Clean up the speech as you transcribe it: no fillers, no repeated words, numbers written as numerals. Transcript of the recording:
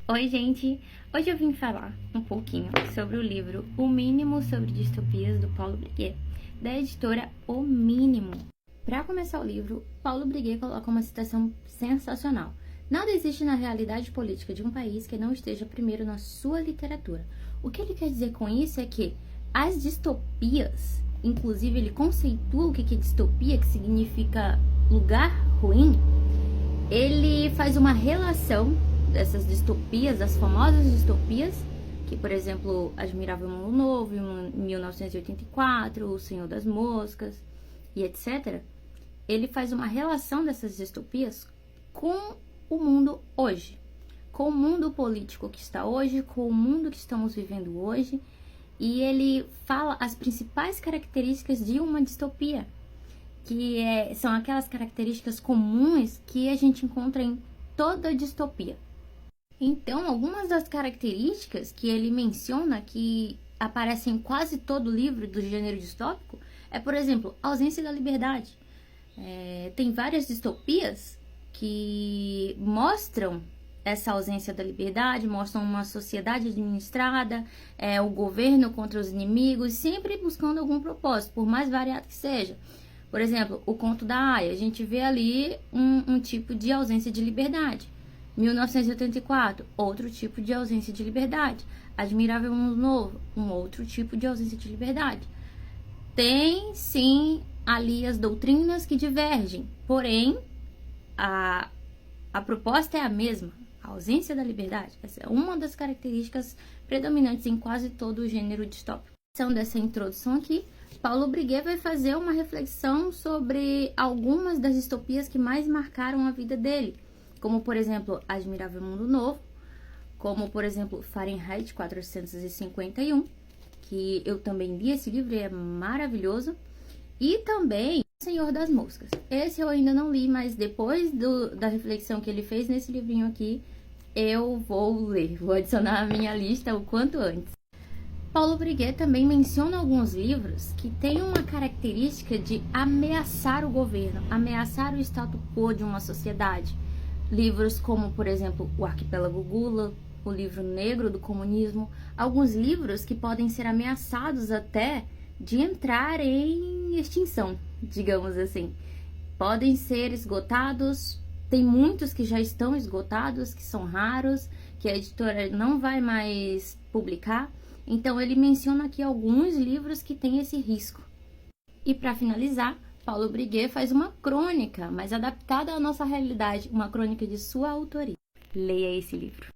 Oi, gente! Hoje eu vim falar um pouquinho sobre o livro O Mínimo sobre Distopias, do Paulo Breguet, da editora O Mínimo. Para começar o livro, Paulo Breguet coloca uma citação sensacional. Nada existe na realidade política de um país que não esteja primeiro na sua literatura. O que ele quer dizer com isso é que as distopias, inclusive ele conceitua o que é distopia, que significa lugar ruim, ele faz uma relação dessas distopias, das famosas distopias, que, por exemplo, Admirável Mundo Novo, 1984, O Senhor das Moscas e etc. Ele faz uma relação dessas distopias com o mundo hoje, com o mundo político que está hoje, com o mundo que estamos vivendo hoje, e ele fala as principais características de uma distopia, que são aquelas características comuns que a gente encontra em toda distopia. Então, algumas das características que ele menciona, que aparecem em quase todo livro do gênero distópico, é, por exemplo, a ausência da liberdade. Tem várias distopias que mostram essa ausência da liberdade, mostram uma sociedade administrada, o governo contra os inimigos, sempre buscando algum propósito, por mais variado que seja. Por exemplo, o Conto da Aia, a gente vê ali um tipo de ausência de liberdade. 1984, outro tipo de ausência de liberdade. Admirável Mundo Novo, um outro tipo de ausência de liberdade. Tem, sim, ali as doutrinas que divergem, porém, a proposta é a mesma, a ausência da liberdade. Essa é uma das características predominantes em quase todo o gênero distópico. São dessa introdução aqui, Paulo Breguet vai fazer uma reflexão sobre algumas das distopias que mais marcaram a vida dele, como, por exemplo, Admirável Mundo Novo, como, por exemplo, Fahrenheit 451, que eu também li esse livro e é maravilhoso, e também O Senhor das Moscas. Esse eu ainda não li, mas depois da reflexão que ele fez nesse livrinho aqui, eu vou ler, vou adicionar à minha lista o quanto antes. Paulo Breguet também menciona alguns livros que têm uma característica de ameaçar o governo, ameaçar o status quo de uma sociedade. Livros como, por exemplo, O Arquipélago Gula, O Livro Negro do Comunismo, alguns livros que podem ser ameaçados até de entrar em extinção, digamos assim. Podem ser esgotados, tem muitos que já estão esgotados, que são raros, que a editora não vai mais publicar. Então, ele menciona aqui alguns livros que têm esse risco. E para finalizar, Paulo Breguet faz uma crônica, mas adaptada à nossa realidade, uma crônica de sua autoria. Leia esse livro.